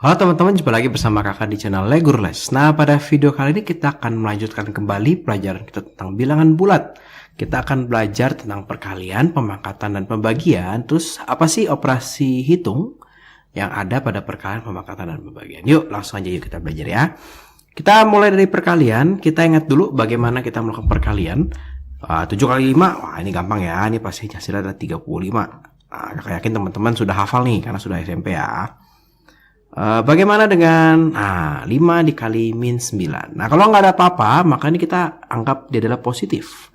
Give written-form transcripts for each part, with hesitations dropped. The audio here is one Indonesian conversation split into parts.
Halo teman-teman, jumpa lagi bersama kakak di channel Legurles. Nah, pada video kali ini kita akan melanjutkan kembali pelajaran kita tentang bilangan bulat. Kita akan belajar tentang perkalian, pemangkatan, dan pembagian. Terus, apa sih operasi hitung yang ada pada perkalian, pemangkatan, dan pembagian? Yuk, langsung aja yuk kita belajar ya. Kita mulai dari perkalian. Kita ingat dulu bagaimana kita melakukan perkalian. 7 kali 5, wah ini gampang ya. Ini pasti hasilnya ada 35. Kakak yakin teman-teman sudah hafal nih, karena sudah SMP ya. Bagaimana dengan 5 dikali min 9. Nah, kalau nggak ada apa-apa, maka ini kita anggap dia adalah positif.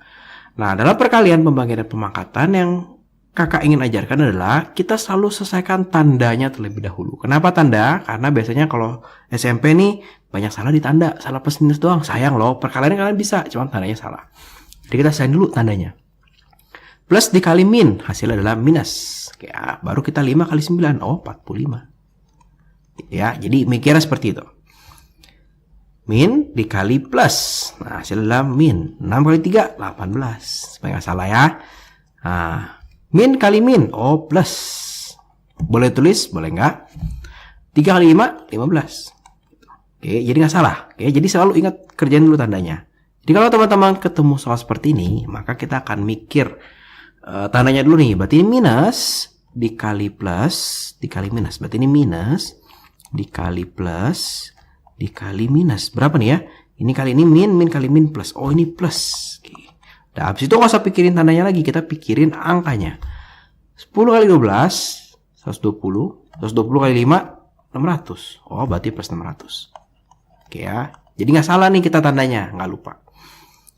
Nah, dalam perkalian, pembagian, dan pemangkatan yang kakak ingin ajarkan adalah kita selalu selesaikan tandanya terlebih dahulu. Kenapa tanda? Karena biasanya kalau SMP nih banyak salah di tanda, salah plus minus doang. Sayang loh, perkalian kalian bisa, cuma tandanya salah. Jadi kita selesaikan dulu tandanya. Plus dikali min, hasilnya adalah minus. Ya, baru kita 5 kali 9, 45. Ya, jadi mikirnya seperti itu. Min dikali plus. Nah, hasilnya adalah min. 6 kali 3, 18. Supaya nggak salah ya. Min kali min. Plus. Boleh tulis, boleh nggak? 3 kali 5, 15. Oke, jadi nggak salah. Oke, jadi selalu ingat kerjain dulu tandanya. Jadi kalau teman-teman ketemu soal seperti ini, maka kita akan mikir tandanya dulu nih. Berarti ini minus dikali plus dikali minus. Berarti ini minus dikali plus dikali minus. Berapa nih ya? Ini kali ini min, min kali min plus. Oh, ini plus. Oke. Nah, habis itu nggak usah pikirin tandanya lagi. Kita pikirin angkanya. 10 kali 12, 120. 120 kali 5, 600. Oh, berarti plus 600. Oke ya. Jadi nggak salah nih kita tandanya. Nggak lupa.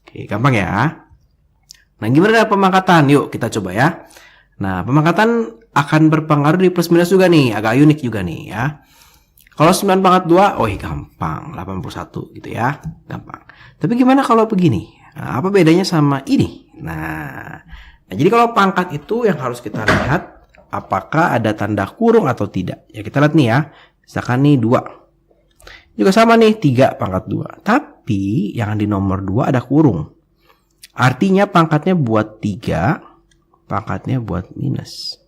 Oke, gampang ya. Nah, gimana dengan pemangkatan? Yuk, kita coba ya. Nah, pemangkatan akan berpengaruh di plus minus juga nih. Agak unik juga nih ya. Kalau 9 pangkat 2, gampang. 81 gitu ya. Gampang. Tapi gimana kalau begini? Nah, apa bedanya sama ini? Nah, jadi kalau pangkat itu yang harus kita lihat, apakah ada tanda kurung atau tidak. Ya, kita lihat nih ya. Misalkan nih 2. Juga sama nih 3 pangkat 2. Tapi yang di nomor 2 ada kurung. Artinya pangkatnya buat 3, pangkatnya buat minus.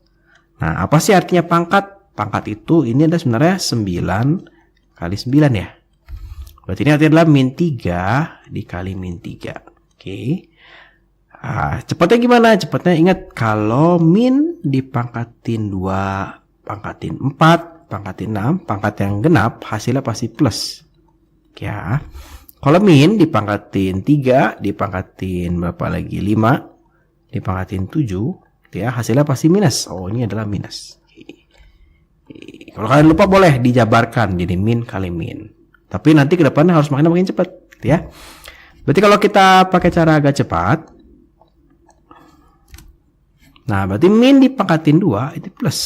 Nah, apa sih artinya pangkat? Pangkat itu ini ada sebenarnya 9 kali 9 ya. Berarti ini artinya adalah min 3 dikali min 3. Oke. Cepatnya gimana? Cepatnya ingat kalau min dipangkatin 2, pangkatin 4, pangkatin 6, pangkat yang genap hasilnya pasti plus. Oke ya. Kalau min dipangkatin 3, dipangkatin berapa lagi? 5, dipangkatin 7, gitu ya, hasilnya pasti minus. Oh, ini adalah minus. Kalau kalian lupa boleh dijabarkan jadi min kali min. Tapi nanti ke depannya harus makin cepat, gitu ya. Berarti kalau kita pakai cara agak cepat, nah berarti min dipangkatin 2 itu plus,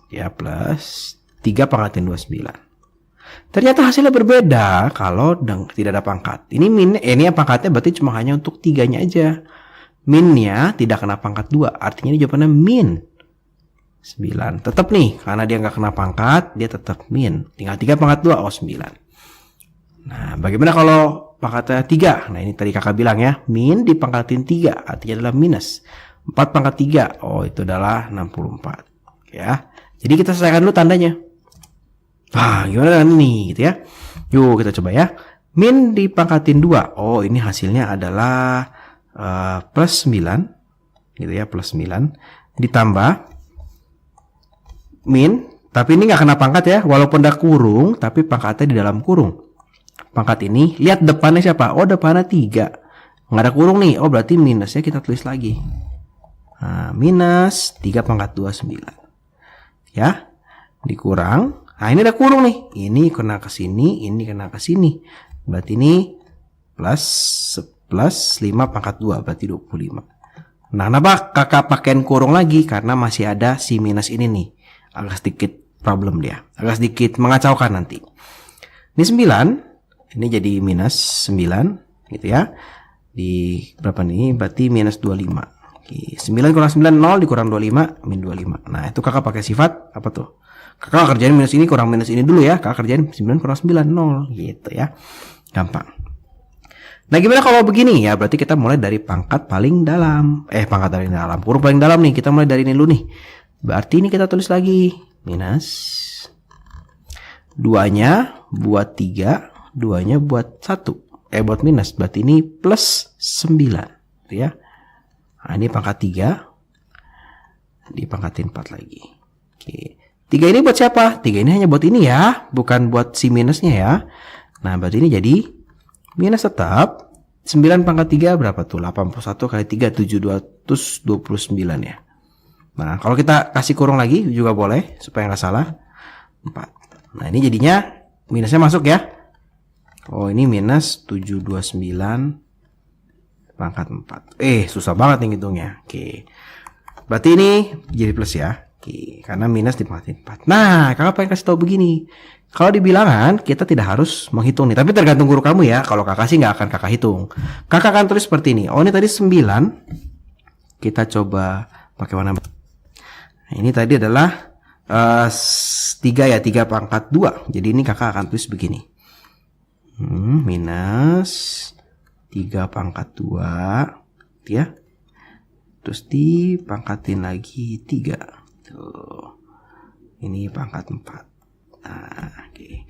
ya, plus 3 pangkatin 2, 9. Ternyata hasilnya berbeda kalau tidak ada pangkat. Ini min, ini yang pangkatnya berarti cuma hanya untuk 3-nya aja. Minnya tidak kena pangkat 2, artinya ini jawabannya min 9. Tetap nih, karena dia nggak kena pangkat, dia tetap min. Tinggal 3 pangkat 2, 9. Nah, bagaimana kalau pangkatnya 3? Nah, ini tadi kakak bilang ya, min dipangkatin 3, artinya adalah minus. 4 pangkat 3, itu adalah 64. Ya, jadi kita selesaikan dulu tandanya. Gimana dengan ini, gitu ya? Yuk, kita coba ya. Min dipangkatin 2, ini hasilnya adalah plus 9, gitu ya, plus 9. Ditambah min, tapi ini nggak kena pangkat ya, walaupun ada kurung, tapi pangkatnya di dalam kurung. Pangkat ini, lihat depannya siapa? Depannya 3. Nggak ada kurung nih, berarti minusnya kita tulis lagi. Minus 3 pangkat 2, 9. Ya, dikurang. Nah, ini ada kurung nih. Ini kena ke sini, ini kena ke sini. Berarti ini plus 5 pangkat 2, berarti 25. Nah, kenapa kakak pakein kurung lagi? Karena masih ada si minus ini nih. Agak sedikit problem dia. Agak sedikit mengacaukan nanti. Ini 9. Ini jadi minus 9. Gitu ya. Di berapa nih? Berarti minus 25. Oke. 9 kurang 9, 0. Dikurang 25. Min 25. Nah, itu kakak pakai sifat. Apa tuh? Kakak kerjain minus ini kurang minus ini dulu ya. Kakak kerjain 9 kurang 9, 0. Gitu ya. Gampang. Nah, gimana kalau begini ya? Berarti kita mulai dari pangkat paling dalam. Pangkat paling dalam. Kurung paling dalam nih. Kita mulai dari ini dulu nih. Berarti ini kita tulis lagi minus 2-nya buat 3, 2-nya buat 1. Buat minus, berarti ini plus 9. Ya. Nah, ini pangkat 3. Dipangkatin 4 lagi. Oke. 3 ini buat siapa? 3 ini hanya buat ini ya, bukan buat si minusnya ya. Nah, berarti ini jadi minus tetap. 9 pangkat 3 berapa tuh? 81 kali 3, 729 ya. Nah, kalau kita kasih kurung lagi juga boleh, supaya nggak salah. 4. Nah, ini jadinya minusnya masuk ya. Oh, ini minus 729 pangkat 4. Susah banget nih ngitungnya. Oke. Berarti ini jadi plus ya. Oke, karena minus dipangkatin 4. Nah, kakak pengen kasih tahu begini. Kalau di bilangan, kita tidak harus menghitung nih. Tapi tergantung guru kamu ya. Kalau kakak sih nggak akan kakak hitung. Kakak akan tulis seperti ini. Oh, ini tadi 9. Kita coba pakai warna. Nah, ini tadi adalah 3 ya. 3 pangkat 2. Jadi ini kakak akan tulis begini. Minus 3 pangkat 2. Ya. Terus dipangkatin lagi 3. Tuh. Ini pangkat 4. Nah, oke.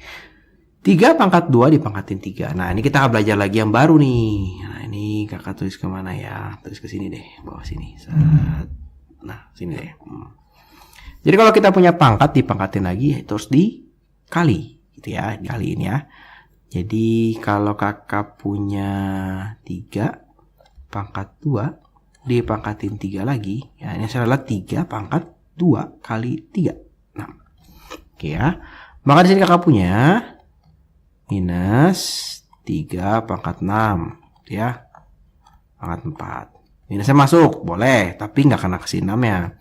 3 pangkat 2 dipangkatin 3. Nah, ini kita akan belajar lagi yang baru nih. Nah, ini kakak tulis kemana ya? Tulis ke sini deh, bawah sini. Nah, sini deh. Jadi kalau kita punya pangkat, dipangkatin lagi, terus dikali. Gitu ya, dikaliin ya. Jadi kalau kakak punya 3 pangkat 2, dipangkatin 3 lagi. Ya, ini adalah 3 pangkat 2 kali 3. Nah, oke ya. Maka di sini kakak punya minus 3 pangkat 6. Ya. Pangkat 4. Minusnya masuk, boleh. Tapi nggak kena kasih 6 ya.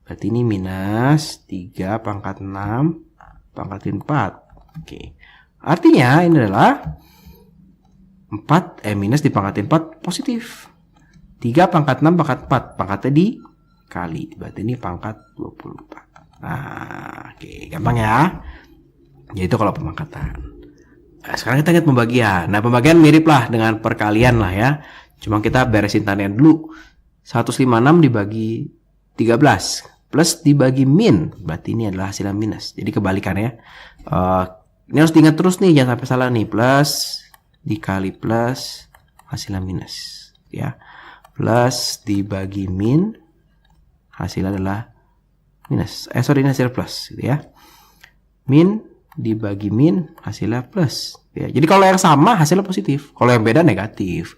Berarti ini minus 3 pangkat 6 pangkatin 4. Oke. Artinya ini adalah 4, minus dipangkatin 4 positif. 3 pangkat 6 pangkat 4. Pangkatnya dikali. Berarti ini pangkat 24. Nah, oke. Gampang ya. Yaitu kalau pemangkatan. Nah, sekarang kita lihat pembagian. Nah, pembagian mirip lah dengan perkalian lah ya. Cuma kita beresin tandanya dulu. 156 dibagi 13. Plus dibagi min. Berarti ini adalah hasilnya minus. Jadi kebalikannya. Ini harus diingat terus nih. Jangan sampai salah nih. Plus dikali plus hasilnya minus. Ya. Plus dibagi min, hasilnya adalah minus. Ini hasil plus, gitu ya. Min dibagi min, hasilnya plus. Ya. Jadi kalau yang sama, hasilnya positif. Kalau yang beda, negatif.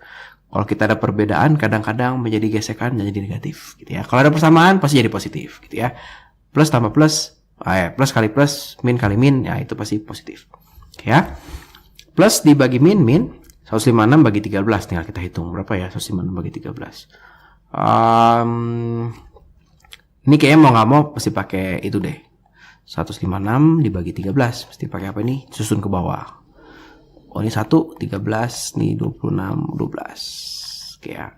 Kalau kita ada perbedaan, kadang-kadang menjadi gesekan dan jadi negatif, gitu ya. Kalau ada persamaan, pasti jadi positif, gitu ya. Plus tambah plus, plus kali plus, min kali min, ya itu pasti positif. Oke ya. Plus dibagi min, 156 bagi 13, tinggal kita hitung berapa ya 156 bagi 13. Ini kayaknya mau nggak mau pasti pakai itu deh. 156 dibagi 13 mesti pakai apa nih? Susun ke bawah. Oh ini 1, 13, nih 26, 12. Oke ya.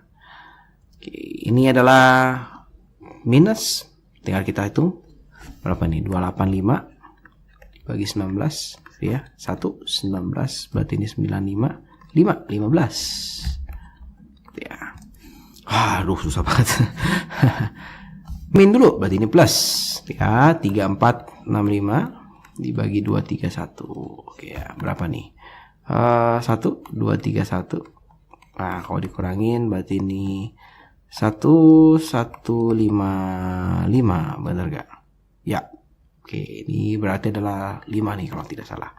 Oke, ini adalah minus. Tinggal kita hitung berapa nih? 285 dibagi 19 ya. 1, 19 berarti ini 95. 15 ya. Aduh susah banget. Min dulu berarti ini plus ya. 3465 dibagi 231. Oke ya. Berapa nih? 1 231. Nah kalau dikurangin berarti ini 1155. Bener gak? Ya. Oke ini berarti adalah 5 nih kalau tidak salah.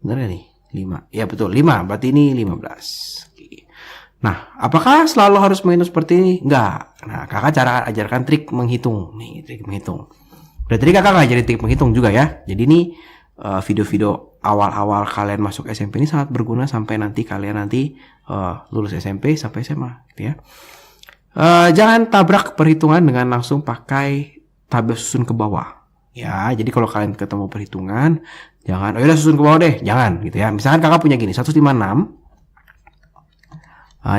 Bener gak nih? 5. Ya betul, 5. Berarti ini 15. Oke. Nah, apakah selalu harus menghitung seperti ini? Enggak. Nah, kakak cara ajarkan trik menghitung. Nih, trik menghitung. Udah tadi kakak ngajarin trik menghitung juga ya. Jadi ini video-video awal-awal kalian masuk SMP ini sangat berguna sampai nanti kalian lulus SMP sampai SMA gitu ya. Jangan tabrak perhitungan dengan langsung pakai tabel susun ke bawah. Ya, jadi kalau kalian ketemu perhitungan, jangan, udah susun ke bawah deh, jangan gitu ya. Misalkan kakak punya gini, 156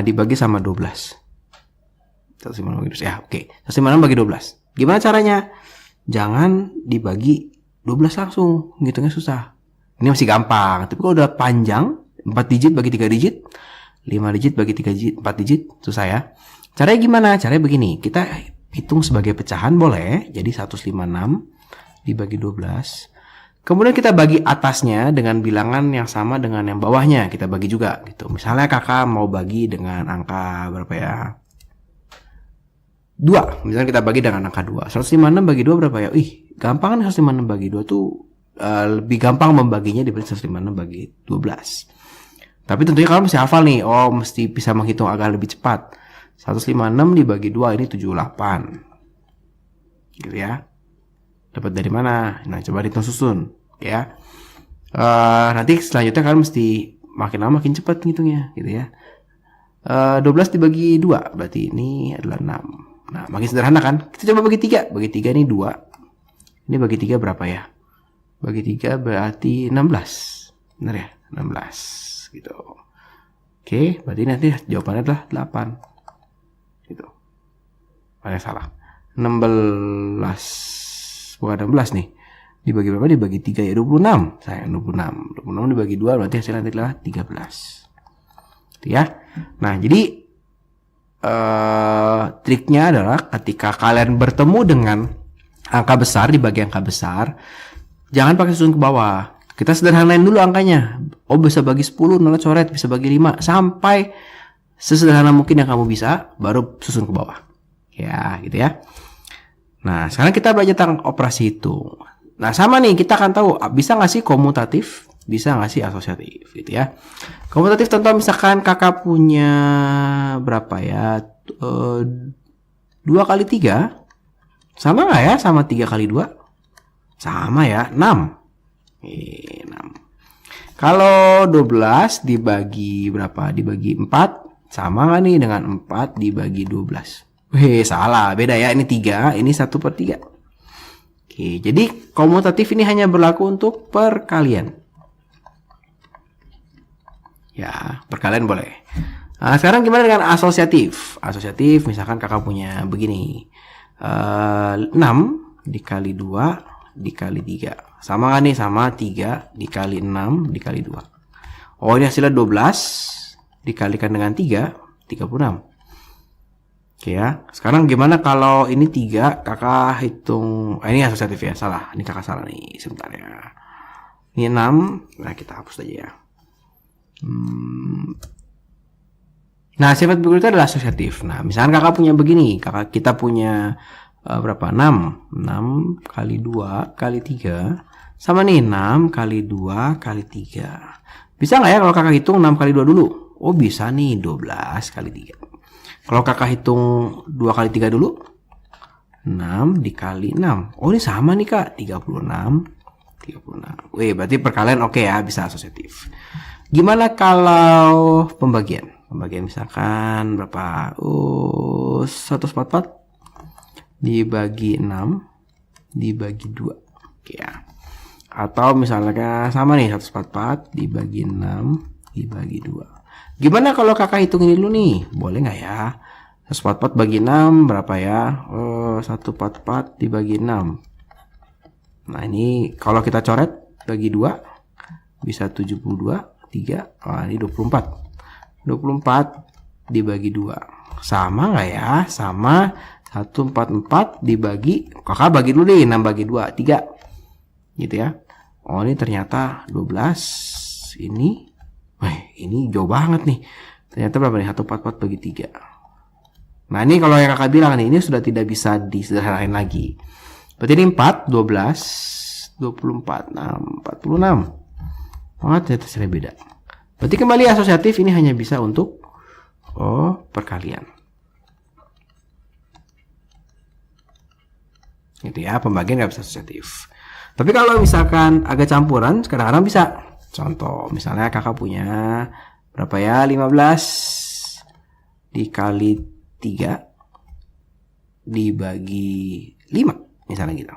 dibagi sama 12. 156 bagi 12, ya oke. 156 bagi 12. Gimana caranya? Jangan dibagi 12 langsung, ngitungnya susah. Ini masih gampang, tapi kalau udah panjang, 4 digit bagi 3 digit, 5 digit bagi 3 digit, 4 digit, susah ya. Caranya gimana? Caranya begini, kita hitung sebagai pecahan boleh, jadi 156 dibagi 12. Kemudian kita bagi atasnya dengan bilangan yang sama dengan yang bawahnya. Kita bagi juga gitu. Misalnya kakak mau bagi dengan angka berapa ya? 2. Misalnya kita bagi dengan angka 2. 156 bagi 2 berapa ya? Gampang kan 156 bagi 2 tuh lebih gampang membaginya dibanding 156 bagi 12. Tapi tentunya kalian mesti hafal nih. Mesti bisa menghitung agak lebih cepat. 156 dibagi 2 ini 78. Gitu ya. Dapat dari mana? Nah, coba dihitung susun ya. Nanti selanjutnya kalian mesti makin lama makin cepat ngitungnya gitu ya. 12 dibagi 2 berarti ini adalah 6. Nah, makin sederhana kan? Kita coba bagi 3. Bagi 3 ini 2. Ini bagi 3 berapa ya? Bagi 3 berarti 16. Benar ya? 16 gitu. Oke, berarti nanti jawabannya adalah 8. Gitu. Ada salah. 16 bukan 16 nih. Dibagi berapa? Dibagi 3 ya 26. Sayang 26. 26 dibagi 2 berarti hasilnya nanti adalah 13. Gitu ya. Nah, jadi triknya adalah ketika kalian bertemu dengan angka besar di bagi angka besar, jangan pakai susun ke bawah. Kita sederhanain dulu angkanya. Bisa bagi 10, nolnya coret, bisa bagi 5 sampai sesederhana mungkin yang kamu bisa, baru susun ke bawah. Ya, gitu ya. Nah, sekarang kita belajar tentang operasi hitung. Nah, sama nih, kita akan tahu bisa nggak sih komutatif, bisa nggak sih asosiatif, gitu ya. Komutatif contoh misalkan kakak punya berapa ya? 2 kali 3 sama nggak ya sama 3 kali 2? Sama ya, 6. 6. Kalau 12 dibagi berapa? Dibagi 4 sama nggak nih dengan 4 dibagi 12? Salah, beda ya. Ini 3, ini 1/3. Oke, jadi komutatif ini hanya berlaku untuk perkalian. Ya, perkalian boleh. Nah, sekarang gimana dengan asosiatif? Asosiatif, misalkan kakak punya begini. 6 dikali 2 dikali 3. Sama nggak nih? Sama 3 dikali 6 dikali 2. Ini hasilnya 12 dikalikan dengan 3, 36. Oke ya. Sekarang gimana kalau ini 3, kakak hitung. Ini asosiatif ya, salah. Ini kakak salah nih, sebentar ya. Ini 6, nah kita hapus aja ya. Nah, sifat berikutnya adalah asosiatif. Nah, misalkan kakak punya begini, kita punya berapa? 6 kali 2 kali 3 sama nih 6 kali 2 kali 3. Bisa nggak ya kalau kakak hitung 6 kali 2 dulu? Bisa nih, 12 kali 3. Kalau kakak hitung 2 kali 3 dulu, 6 dikali 6. Ini sama nih kak, 36. Berarti perkalian oke ya, bisa asosiatif. Gimana kalau pembagian? Pembagian misalkan berapa? 144 dibagi 6 dibagi 2. Oke ya. Atau misalnya sama nih, 144 dibagi 6 dibagi 2. Gimana kalau kakak hitung ini dulu nih? Boleh nggak ya? 144 bagi 6 berapa ya? 144 dibagi 6. Nah, ini kalau kita coret bagi 2 bisa 72, 3. Ini 24. 24 dibagi 2. Sama nggak ya? Sama 144 dibagi, kakak bagi dulu deh, 6 bagi 2, 3. Gitu ya. Ini ternyata 12. Ini jauh banget nih. Ternyata berapa nih? 144 bagi 3. Nah, ini kalau yang kakak bilang nih, ini sudah tidak bisa disederhanain lagi. Berarti ini 4, 12, 24, 6, 46. Ternyata hasilnya beda. Berarti kembali asosiatif ini hanya bisa untuk perkalian. Gitu ya, pembagian nggak bisa asosiatif. Tapi kalau misalkan agak campuran, kadang-kadang bisa. Contoh, misalnya kakak punya berapa ya? 15 dikali 3 dibagi 5. Misalnya gitu.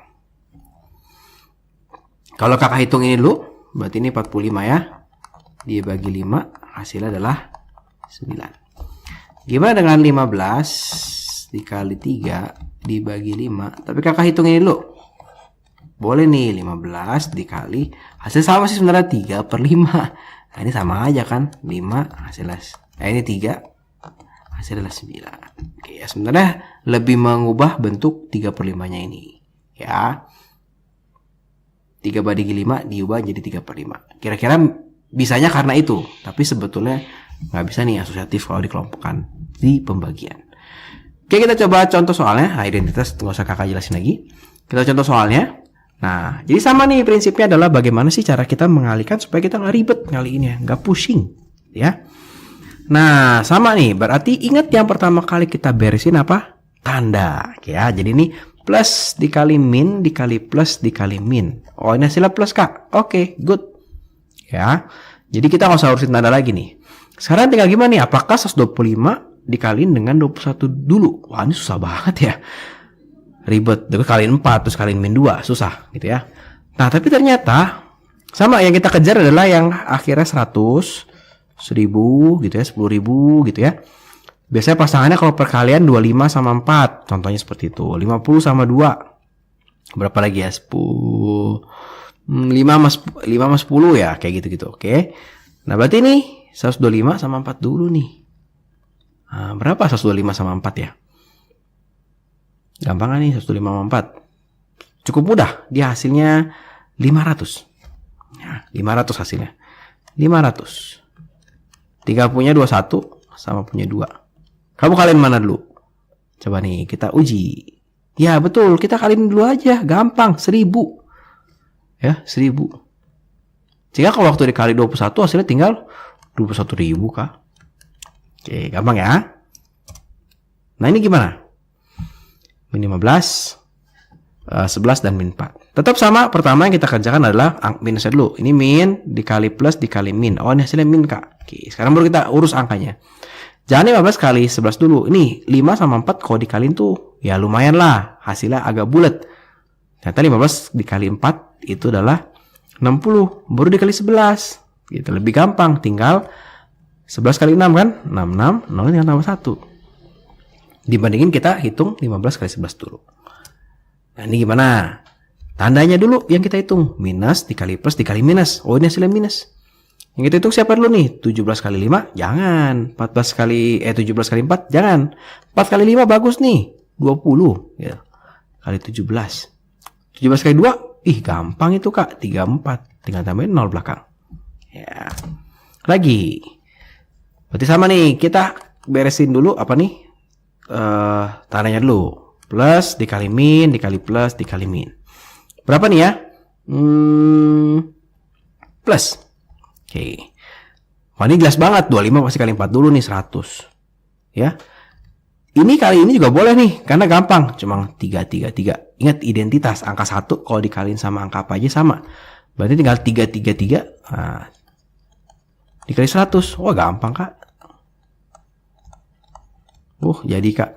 Kalau kakak hitung ini dulu, berarti ini 45 ya. Dibagi 5, hasilnya adalah 9. Gimana dengan 15 dikali 3 dibagi 5? Tapi kakak hitung ini dulu. Boleh nih, 15 dikali, hasil sama sih sebenarnya 3/5. Nah, ini sama aja kan, 5 hasilnya. Ini 3 hasilnya 9. Oke ya, sebenarnya lebih mengubah bentuk 3/5 nya ini ya. 3/5 diubah jadi 3/5. Kira-kira bisanya karena itu, tapi sebetulnya nggak bisa nih asosiatif kalau dikelompokkan di pembagian. Oke, kita coba contoh soalnya. Nah, identitas nggak usah kakak jelasin lagi. Kita contoh soalnya. Nah, jadi sama nih prinsipnya adalah bagaimana sih cara kita mengalihkan supaya kita nggak ribet ngalihinnya, nggak pusing, ya. Nah, sama nih. Berarti ingat yang pertama kali kita beresin apa? Tanda, ya. Jadi ini plus dikali min dikali plus dikali min. Oh, ini hasilnya plus, Kak. Oke, good. Ya. Jadi kita nggak usah urusin tanda lagi nih. Sekarang tinggal gimana nih? Apakah 125 dikaliin dengan 21 dulu? Wah, ini susah banget ya. Ribet. Terus kaliin 4, terus kaliin min 2. Susah gitu ya. Nah, tapi ternyata sama yang kita kejar adalah yang akhirnya 100, 1000 gitu ya, 10.000 gitu ya. Biasanya pasangannya kalau perkalian 25 sama 4. Contohnya seperti itu. 50 sama 2. Berapa lagi ya? 10. 5 sama 10 ya. Kayak gitu-gitu. Oke. Nah, berarti nih 125 sama 4 dulu nih. Nah, berapa 125 sama 4 ya? Gampang kan nih 125 sama 4. Cukup mudah. Dia hasilnya 500. Ya, 500 hasilnya. 500. 3 punya 21 sama punya 2. Kamu kalian mana dulu? Coba nih kita uji. Ya betul, kita kaliin dulu aja. Gampang, 1000. Ya, 1000. Jika kalau waktu dikali 21 hasilnya tinggal 21.000, Kak. Oke, gampang ya. Nah, ini gimana? Min 15, 11 dan min 4. Tetap sama, pertama yang kita kerjakan adalah minusnya dulu. Ini min dikali plus dikali min. Oh, ini hasilnya min, Kak. Oke, sekarang baru kita urus angkanya. Jangan 15 kali 11 dulu. Ini 5 sama 4 kalau dikaliin tuh ya lumayan lah. Hasilnya agak bulat. Ternyata 15 dikali 4 itu adalah 60. Baru dikali 11. Gitu, lebih gampang. Tinggal 11 kali 6 kan? 66. 0 tinggal tambah 1. Dibandingin kita hitung 15 kali 11 dulu. Nah, ini gimana? Tandanya dulu yang kita hitung. Minus dikali plus dikali minus. Oh, ini hasilnya minus. Yang kita hitung siapa dulu nih? 17 kali 5? Jangan. 17 kali 4? Jangan. 4 kali 5 bagus nih. 20. Ya. Kali 17. 17 kali 2? Ih, gampang itu, Kak. 34. Tinggal tambahin 0 belakang. Ya. Lagi. Berarti sama nih. Kita beresin dulu apa nih? Tandanya dulu. Plus dikali min dikali plus dikali min. Berapa nih ya? Plus. Oke. Wah, ini jelas banget. 25 pasti kali 4 dulu nih, 100. Ya. Ini kali ini juga boleh nih, karena gampang. Cuma 3. Ingat identitas. Angka 1 kalau dikaliin sama angka apa aja sama. Berarti tinggal 3. Nah, dikali 100. Wah, gampang, Kak. Jadi, Kak.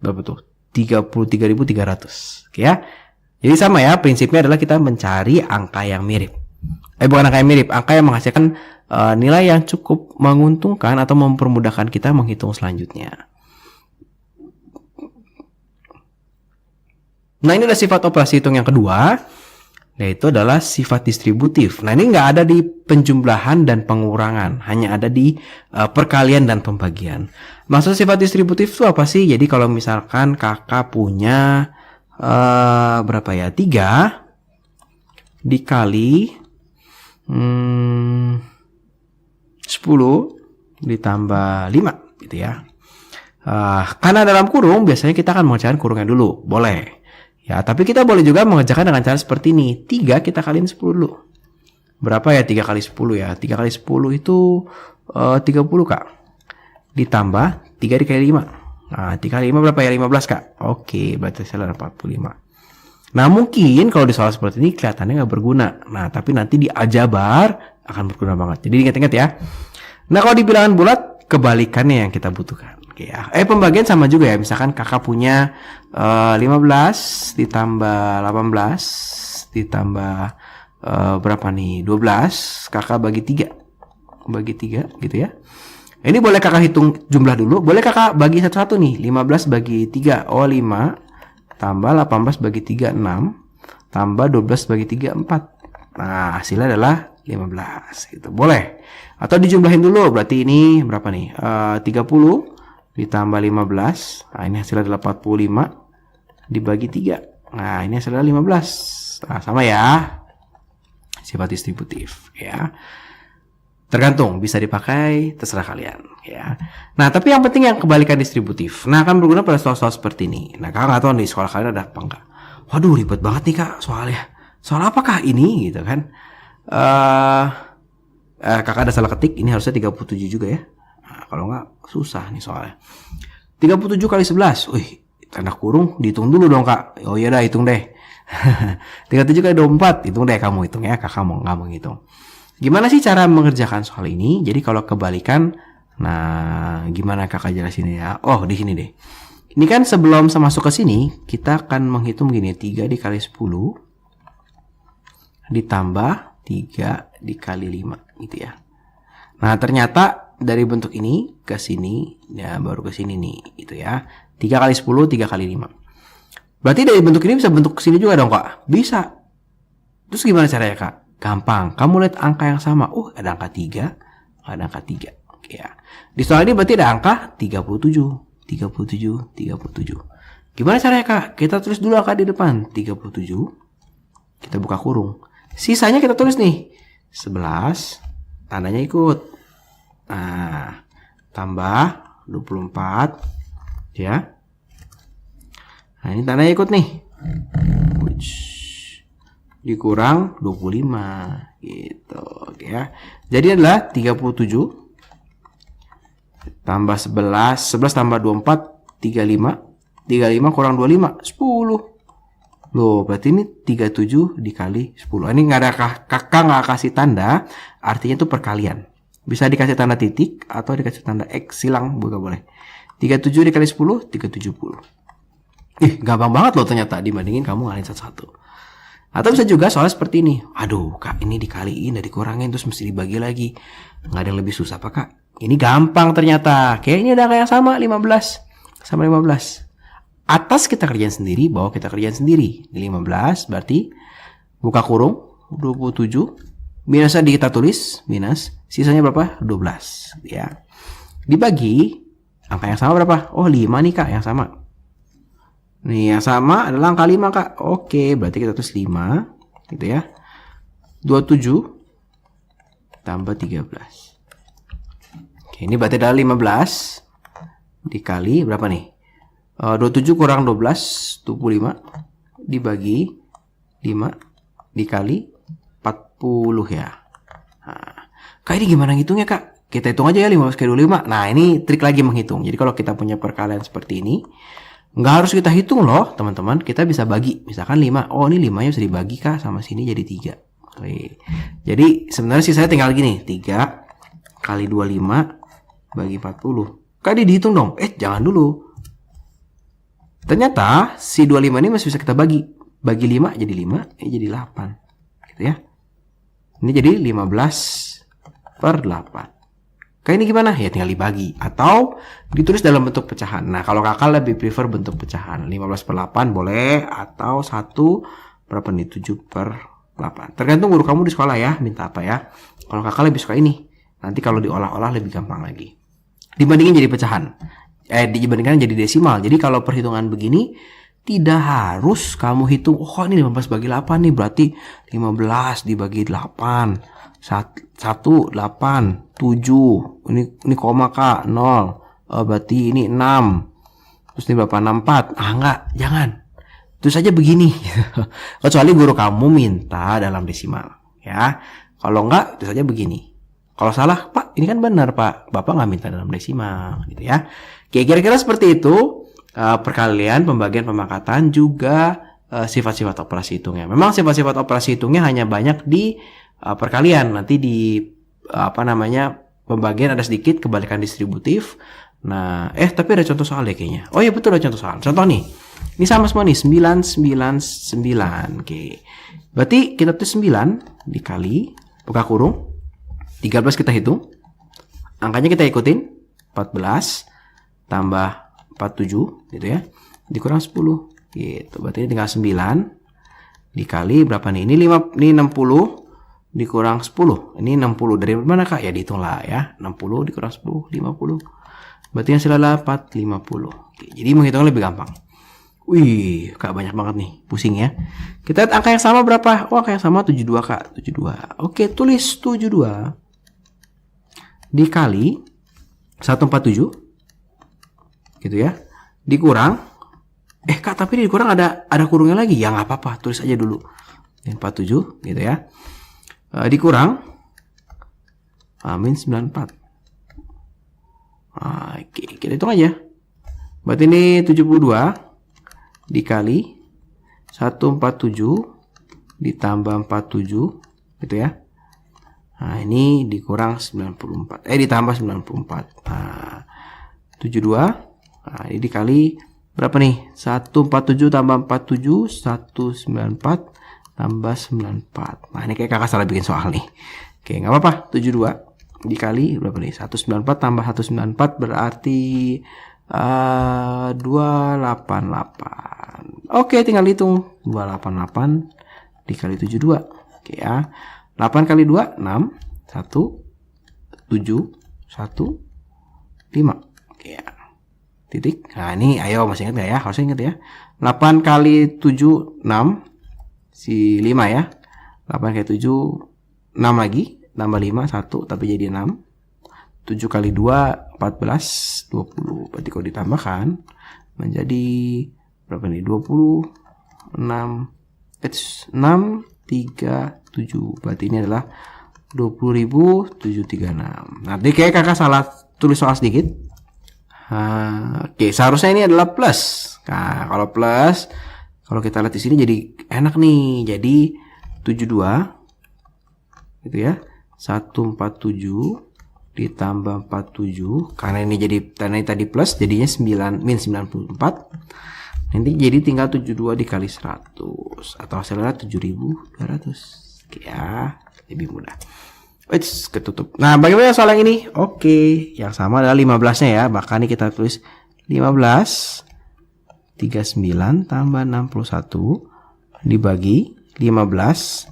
Berapa tuh? 33.300. Oke ya. Jadi sama ya, prinsipnya adalah kita mencari angka yang mirip. Bukan angka yang mirip, angka yang menghasilkan nilai yang cukup menguntungkan atau mempermudahkan kita menghitung selanjutnya. Nah, ini adalah sifat operasi hitung yang kedua, yaitu adalah sifat distributif. Nah, ini nggak ada di penjumlahan dan pengurangan, hanya ada di perkalian dan pembagian. Maksud sifat distributif itu apa sih? Jadi kalau misalkan kakak punya berapa ya? 3 dikali 10 ditambah 5 gitu ya. Karena dalam kurung biasanya kita akan mengerjakan kurungnya dulu, boleh. Ya, tapi kita boleh juga mengerjakan dengan cara seperti ini. 3 kita kaliin 10 dulu. Berapa ya 3 kali 10 ya? 3 kali 10 itu 30, Kak. Ditambah 3 dikali 5. Nah, 3 kali 5 berapa ya? 15, Kak. Oke, berarti saya 45. Nah, mungkin kalau di soal seperti ini kelihatannya nggak berguna. Nah, tapi nanti di aljabar akan berguna banget. Jadi ingat-ingat ya. Nah, kalau di bilangan bulat, kebalikannya yang kita butuhkan. Oke ya. Pembagian sama juga ya. Misalkan kakak punya 15 ditambah 18 ditambah berapa nih? 12. Kakak bagi 3. Bagi 3 gitu ya. Ini boleh kakak hitung jumlah dulu. Boleh kakak bagi satu-satu nih. 15 bagi 3. Oh, 5. Tambah 18 bagi 3, 6. Tambah 12 bagi 3, 4. Nah, hasilnya adalah 15 gitu. Boleh. Atau dijumlahin dulu. Berarti ini berapa nih? 30 ditambah 15. Nah, ini hasilnya adalah 45 dibagi 3. Nah, ini hasilnya 15. Nah, sama ya. sifat distributif ya. Tergantung, bisa dipakai, terserah kalian ya. Nah, tapi yang penting yang kebalikan distributif. Nah, akan berguna pada soal-soal seperti ini. Nah, kakak nggak tahu nih sekolah kalian ada apa enggak. Waduh, ribet banget nih kak soalnya. Soal apakah ini gitu kan? Kakak ada salah ketik, ini harusnya 37 juga ya. Nah, kalau nggak susah nih soalnya. 37 kali 11. Wih, tanda kurung dihitung dulu dong kak. Oh iya dah, hitung deh. 37 kali 24, hitung deh, kamu hitung ya. Kakak mau nggak mau hitung. Gimana sih cara mengerjakan soal ini? Jadi kalau kebalikan, nah gimana kakak jelasin ya? Oh, di sini deh. Ini kan sebelum masuk ke sini, kita akan menghitung gini, 3 dikali 10 ditambah 3 dikali 5 gitu ya. Nah, ternyata dari bentuk ini ke sini, ya baru ke sini nih gitu ya. 3 kali 10, 3 kali 5. Berarti dari bentuk ini bisa bentuk ke sini juga dong kak? Bisa. Terus gimana caranya kak? Gampang, kamu lihat angka yang sama. Ada angka 3, ada angka 3. Ya. Di soal ini berarti ada angka 37, 37, 37. Gimana caranya kak? Kita tulis dulu angka di depan, 37. Kita buka kurung. Sisanya kita tulis nih, 11, tandanya ikut. Nah, tambah 24, ya. Nah, ini tandanya ikut nih. Dikurang 25 gitu ya. Jadi adalah 37 tambah 11 tambah 24 35 kurang 25 10. Loh, berarti ini 37 dikali 10. Ini nggak ada kakak nggak kasih tanda, artinya itu perkalian. Bisa dikasih tanda titik atau dikasih tanda X silang juga boleh. 37 dikali 10 370. Gampang banget loh ternyata dibandingin kamu ngalin satu-satu. Atau bisa juga soal seperti ini. Aduh kak, ini dikaliin dan dikurangin terus mesti dibagi lagi. Nggak ada yang lebih susah apa kak? Ini gampang ternyata. Kayak ini ada kayak sama 15 sama 15. Atas kita kerjain sendiri, bawah kita kerjain sendiri. Di 15 berarti buka kurung 27. Minusnya kita tulis minus. Sisanya berapa? 12 ya. Dibagi angka yang sama berapa? 5 nih kak yang sama. Nih yang sama adalah angka 5 kak. Oke, berarti kita tulis 5 gitu ya. 27 tambah 13. Oke, ini berarti adalah 15 dikali berapa nih? 27 kurang 12 25 dibagi 5 dikali 40 ya. Nah, kak ini gimana ngitungnya kak? Kita hitung aja ya 15 kali 25. Nah, ini trik lagi menghitung. Jadi kalau kita punya perkalian seperti ini, nggak harus kita hitung loh teman-teman, kita bisa bagi misalkan 5, ini 5 nya bisa dibagi kak sama sini jadi 3. Jadi sebenarnya sih saya tinggal gini, 3 kali 25 bagi 40 kak dihitung dong, jangan dulu, ternyata si 25 ini masih bisa kita bagi 5 jadi 5, jadi 8 gitu ya. Ini jadi 15/8. Kayak ini gimana? Ya tinggal dibagi atau ditulis dalam bentuk pecahan. Nah, kalau kakak lebih prefer bentuk pecahan. 15/8 boleh atau 1 berapa nih? 7/8. Tergantung guru kamu di sekolah ya, minta apa ya. Kalau kakak lebih suka ini. Nanti kalau diolah-olah lebih gampang lagi. Dibandingin jadi pecahan. Dibandingkan jadi desimal. Jadi kalau perhitungan begini tidak harus kamu hitung, ini 15 bagi 8 nih, berarti 15 dibagi 8. 1, 8, 7, ini koma kak, 0, berarti ini 6, terus ini berapa, 64, enggak, jangan, terus aja begini, kecuali guru kamu minta dalam desimal, ya, kalau enggak, terus aja begini, kalau salah, pak, ini kan benar pak, bapak nggak minta dalam desimal, gitu ya, kira-kira seperti itu, perkalian, pembagian, pemangkatan, juga sifat-sifat operasi hitungnya, memang sifat-sifat operasi hitungnya hanya banyak di perkalian, nanti di pembagian ada sedikit kebalikan distributif. Nah, tapi ada contoh soal deh kayaknya. Oh iya betul, ada contoh soal. Contoh nih. Ini sama semua nih, 9 9 9. Oke. Berarti kita tulis 9 dikali buka kurung 13 kita hitung. Angkanya kita ikutin 14 tambah 47 gitu ya. Dikurang 10 gitu. Berarti ini tinggal 9 dikali berapa nih? Ini 60 dikurang 10. Ini 60 dari mana kak? Ya dihitung lah ya. 60 dikurang 10, 50. Berarti hasilnya adalah 450. Oke, jadi menghitungnya lebih gampang. Wih, Kak banyak banget nih, pusing ya. Kita lihat angka yang sama berapa? Oh, angka yang sama 72, Kak. 72. Oke, tulis 72 dikali 147. Gitu ya. Dikurang. Kak, tapi ini dikurang ada kurungnya lagi. Ya nggak apa-apa, tulis aja dulu. 47 gitu ya. Dikurang min 94. Oke, kita hitung aja. Berarti ini 72 dikali 147 ditambah 47 gitu ya. Nah, ini dikurang 94. Ditambah 94. Nah, 72. Nah, ini dikali berapa nih? 147 tambah 47, 194 tambah 94. Nah, ini kayak kakak salah bikin soal nih. Oke, nggak apa-apa. 72 dikali berapa nih? 194 tambah 194 berarti 288. Oke, tinggal hitung. 288 dikali 72. Oke ya. 8 kali 2, 6. 1, 7, 1, 5. Oke ya. Titik. Nah, ini ayo masih ingat gak ya? Harusnya ingat ya. 8 kali 7, 6. Si 5 ya. 8 kali 7, 6 lagi. Tambah 5, 1, tapi jadi 6. 7 kali 2, 14, 20. Berarti kalau ditambahkan menjadi berapa nih? 20, 6, 6, 3, 7. Berarti ini adalah 20.736. Nanti kayak kakak salah tulis soal sedikit. Oke, seharusnya ini adalah plus. Nah, kalau plus, kalau kita lihat di sini jadi enak nih. Jadi 72 gitu ya. 147 ditambah 47 karena ini tadi plus jadinya 9 min 94. Nanti jadi tinggal 72 dikali 100 atau hasilnya 7.200. Oke ya, lebih mudah. Ketutup. Nah, bagaimana soal yang ini? Oke, yang sama adalah 15-nya ya. Bahkan ini kita tulis 15 39 tambah 61 dibagi 15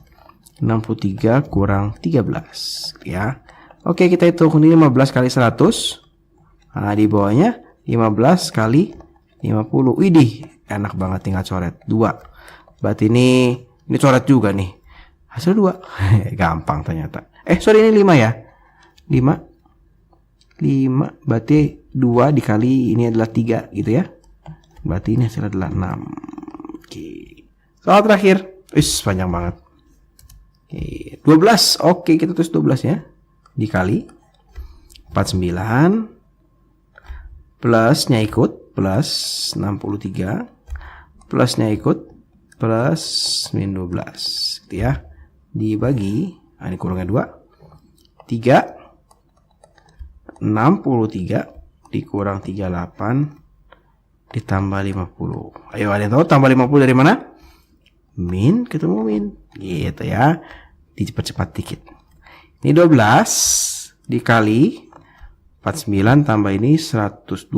63 kurang 13 ya. Oke, kita hitung ini 15 kali 100. Nah, di bawahnya 15 kali 50. Widih, enak banget tinggal coret 2. Berarti ini coret juga nih. Hasil 2. Gampang ternyata. Sorry ini 5 ya. 5 berarti 2 dikali ini adalah 3 gitu ya. Berarti ini hasilnya adalah 6. Oke. Soal terakhir. Panjang banget. Oke, 12. Oke, kita tulis 12 ya. Dikali 49 plusnya ikut plus 63 plusnya ikut plus min 12 gitu ya. Dibagi, ini kurangnya 2 3 63 dikurang 38 ditambah 50. Ayo, ada yang tahu tambah 50 dari mana? Min ketemu min gitu ya. Dicepat-cepat dikit. Ini 12 dikali 49 tambah ini 112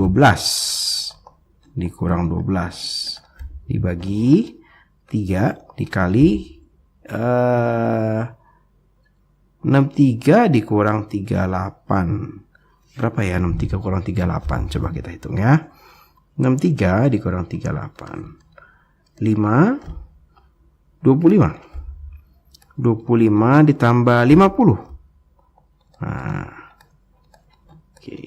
dikurang 12 dibagi 3 dikali 63 dikurang 38. Berapa ya 63 kurang 38? Coba kita hitung ya. 63 dikurang 38. 5 25 ditambah 50. Nah, oke.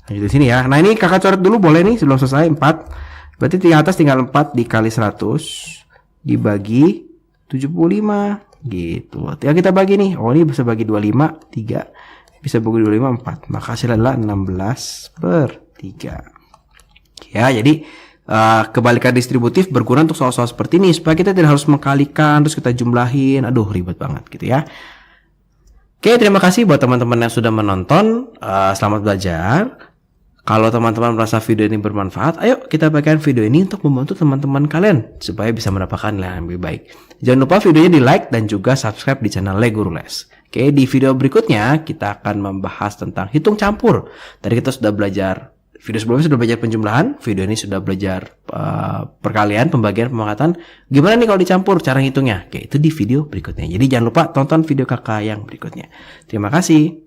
Lanjut di sini ya. Nah, ini kakak coret dulu boleh nih sebelum selesai 4. Berarti di atas tinggal 4 dikali 100 dibagi 75 gitu. Tinggal kita bagi nih. Oh, ini bisa bagi 25 3. Bisa bagi 25 4. Maka hasilnya adalah 16/3. Ya, jadi kebalikan distributif berguna untuk soal-soal seperti ini supaya kita tidak harus mengkalikan terus kita jumlahin. Aduh, ribet banget gitu ya. Oke, terima kasih buat teman-teman yang sudah menonton. Selamat belajar. Kalau teman-teman merasa video ini bermanfaat, ayo kita bagikan video ini untuk membantu teman-teman kalian supaya bisa mendapatkan nilai yang lebih baik. Jangan lupa videonya di like dan juga subscribe di channel Le Guru Les. Oke, di video berikutnya kita akan membahas tentang hitung campur. Tadi kita sudah belajar, video sebelumnya sudah belajar penjumlahan, video ini sudah belajar perkalian, pembagian, pemangkatan. Gimana nih kalau dicampur cara hitungnya? Oke, itu di video berikutnya. Jadi jangan lupa tonton video kakak yang berikutnya. Terima kasih.